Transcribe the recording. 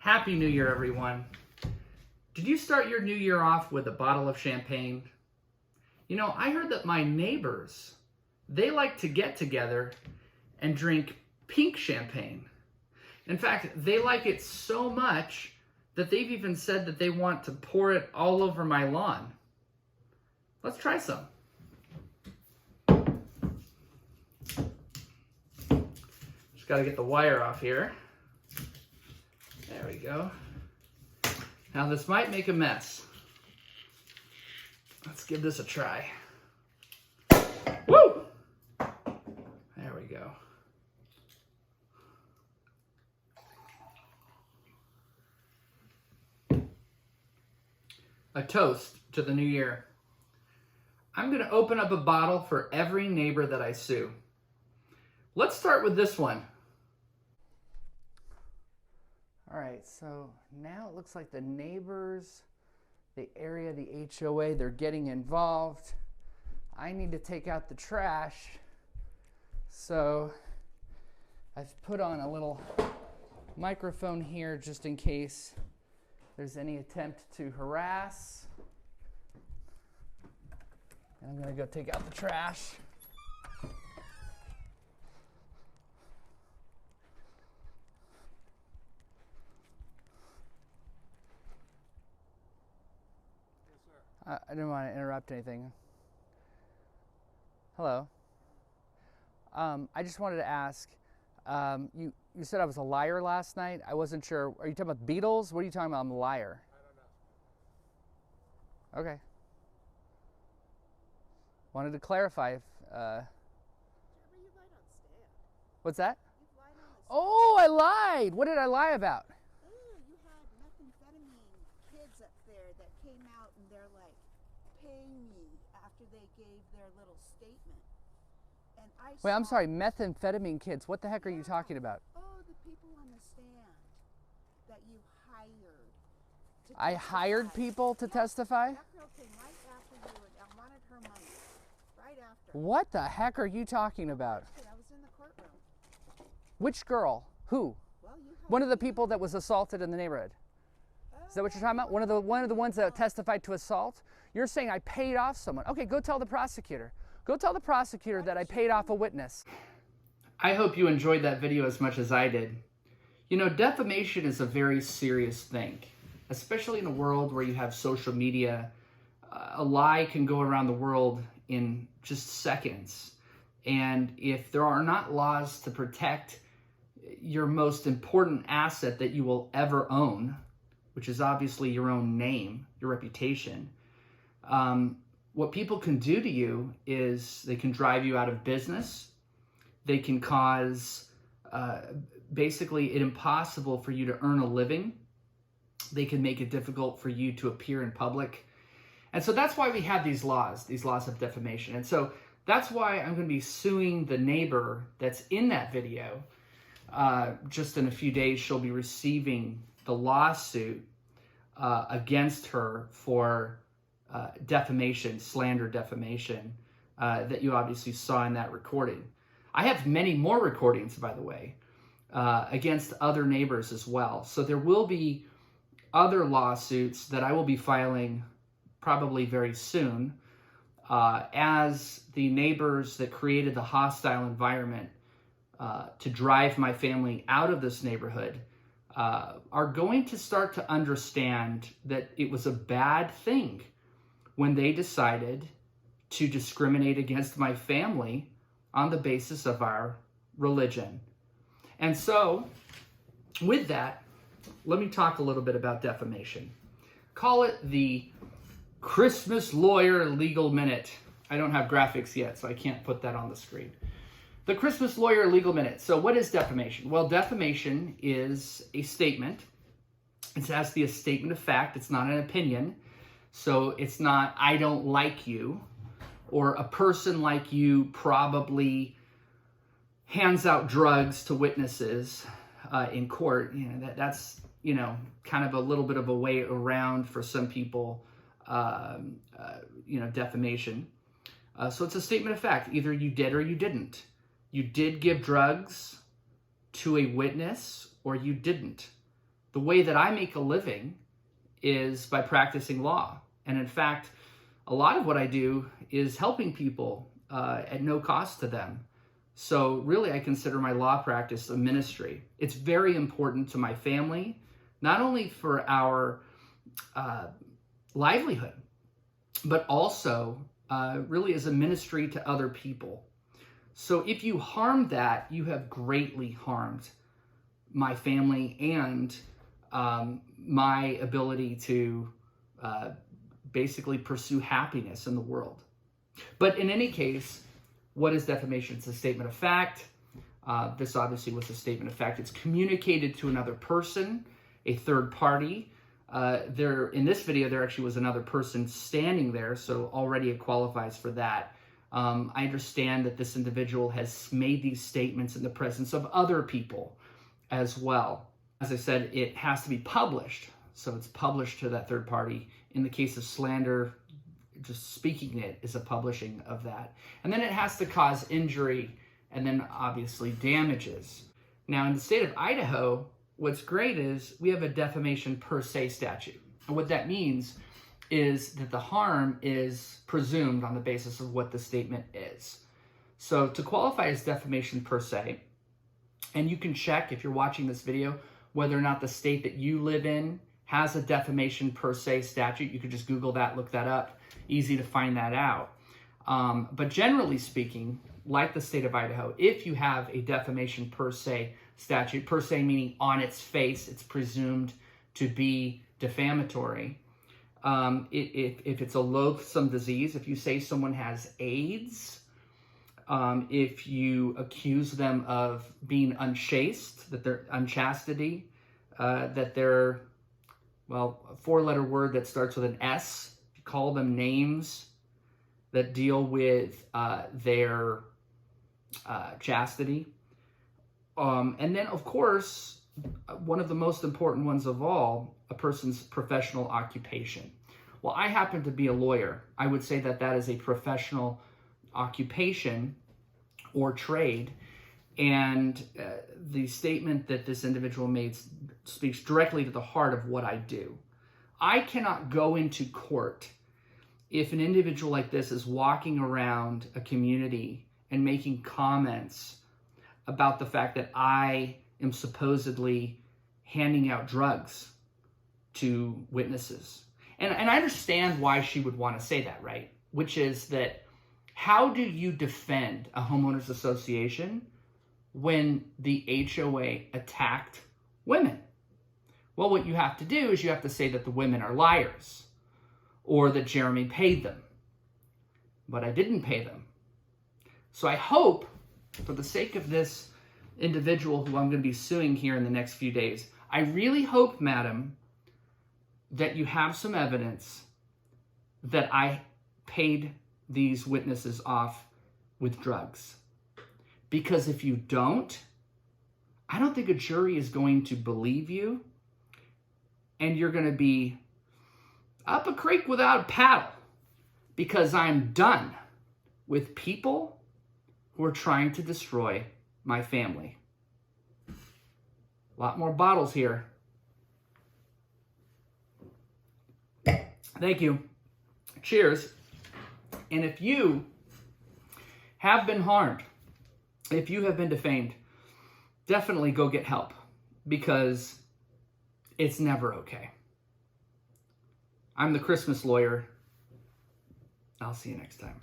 Happy New Year, everyone. Did you start your new year off with a bottle of champagne? You know, I heard that my neighbors, they like to get together and drink pink champagne. In fact, they like it so much that they've even said that they want to pour it all over my lawn. Let's try some. Just gotta get the wire off here. There we go. Now this might make a mess. Let's give this a try. Woo! There we go. A toast to the new year. I'm going to open up a bottle for every neighbor that I sue. Let's start with this one. All right, so now it looks like the neighbors, the area, the HOA, they're getting involved. I need to take out the trash. So I've put on a little microphone here just in case there's any attempt to harass. And I'm going to go take out the trash. I didn't want to interrupt anything. Hello. I just wanted to ask, you said I was a liar last night. I wasn't sure. Are you talking about Beatles? What are you talking about? I'm a liar. I don't know. Okay. Wanted to clarify if... You lied on stand. What's that? You lied on the stand. Oh, I lied! What did I lie about? You had methamphetamine kids up there that came out and they're like, pay me after they gave their little statement. And I Wait, I'm saw- sorry, methamphetamine kids. What the heck are you talking about? Oh, the people on the stand that you hired. To I hired testify. people to Yes, testify? That girl came right after you and wanted her money. Right after. What the heck are you talking about? I was in the courtroom. Which girl? Who? Well, you had One of the people that was assaulted in the neighborhood. Is that what you're talking about? One of the ones that testified to assault? You're saying I paid off someone. Okay, go tell the prosecutor. Go tell the prosecutor that I paid off a witness. I hope you enjoyed that video as much as I did. You know, defamation is a very serious thing, especially in a world where you have social media. A lie can go around the world in just seconds. And if there are not laws to protect your most important asset that you will ever own, which is obviously your own name, your reputation, what people can do to you is they can drive you out of business. They can cause basically it impossible for you to earn a living. They can make it difficult for you to appear in public. And so that's why we have these laws of defamation. And so that's why I'm going to be suing the neighbor that's in that video. Just in a few days, she'll be receiving the lawsuit against her for defamation, slander defamation, that you obviously saw in that recording. I have many more recordings, by the way, against other neighbors as well. So there will be other lawsuits that I will be filing probably very soon, as the neighbors that created the hostile environment to drive my family out of this neighborhood are going to start to understand that it was a bad thing when they decided to discriminate against my family on the basis of our religion. And so, with that, let me talk a little bit about defamation. Call it the Christmas Lawyer Legal Minute. I don't have graphics yet, so I can't put that on the screen. The Christmas Lawyer Legal Minute. So what is defamation? Well, defamation is a statement. It has to be a statement of fact. It's not an opinion. So it's not, I don't like you, or a person like you probably hands out drugs to witnesses in court. You know, that's kind of a little bit of a way around for some people, defamation. So it's a statement of fact. Either you did or you didn't. You did give drugs to a witness or you didn't. The The way that I make a living is by practicing law. And in fact, a lot of what I do is helping people at no cost to them. So really, I consider my law practice a ministry. It's very important to my family, not only for our livelihood, but also really as a ministry to other people. So if you harm that, you have greatly harmed my family and my ability to basically pursue happiness in the world. But in any case, what is defamation? It's a statement of fact. This obviously was a statement of fact. It's communicated to another person, a third party. In this video, there actually was another person standing there, so already it qualifies for that. I understand that this individual has made these statements in the presence of other people as well. As I said, it has to be published, so it's published to that third party. In the case of slander, just speaking it is a publishing of that. And then it has to cause injury and then obviously damages. Now in the state of Idaho, what's great is we have a defamation per se statute. And what that means is that the harm is presumed on the basis of what the statement is. So to qualify as defamation per se, and you can check if you're watching this video whether or not the state that you live in has a defamation per se statute. You could just Google that, look that up. Easy to find that out. But generally speaking, like the state of Idaho, if you have a defamation per se statute, per se meaning on its face, it's presumed to be defamatory. If it's a loathsome disease, if you say someone has AIDS, if you accuse them of being unchaste, that they're unchastity, that they're, well, a four-letter word that starts with an S, if you call them names that deal with their chastity. And then, of course, one of the most important ones of all, a person's professional occupation. Well, I happen to be a lawyer. I would say that that is a professional occupation or trade. And the statement that this individual made speaks directly to the heart of what I do. I cannot go into court if an individual like this is walking around a community and making comments about the fact that I am supposedly handing out drugs to witnesses. And I understand why she would want to say that, right? Which is that how do you defend a homeowners association when the HOA attacked women? Well, what you have to do is you have to say that the women are liars or that Jeremy paid them. But I didn't pay them. So I hope, for the sake of this individual who I'm going to be suing here in the next few days, I really hope, madam, that you have some evidence that I paid these witnesses off with drugs. Because if you don't, I don't think a jury is going to believe you, and you're going to be up a creek without a paddle, because I'm done with people who are trying to destroy my family. A lot more bottles here. Thank you. Cheers. And if you have been harmed, if you have been defamed, definitely go get help, because it's never okay. I'm the Christmas lawyer. I'll see you next time.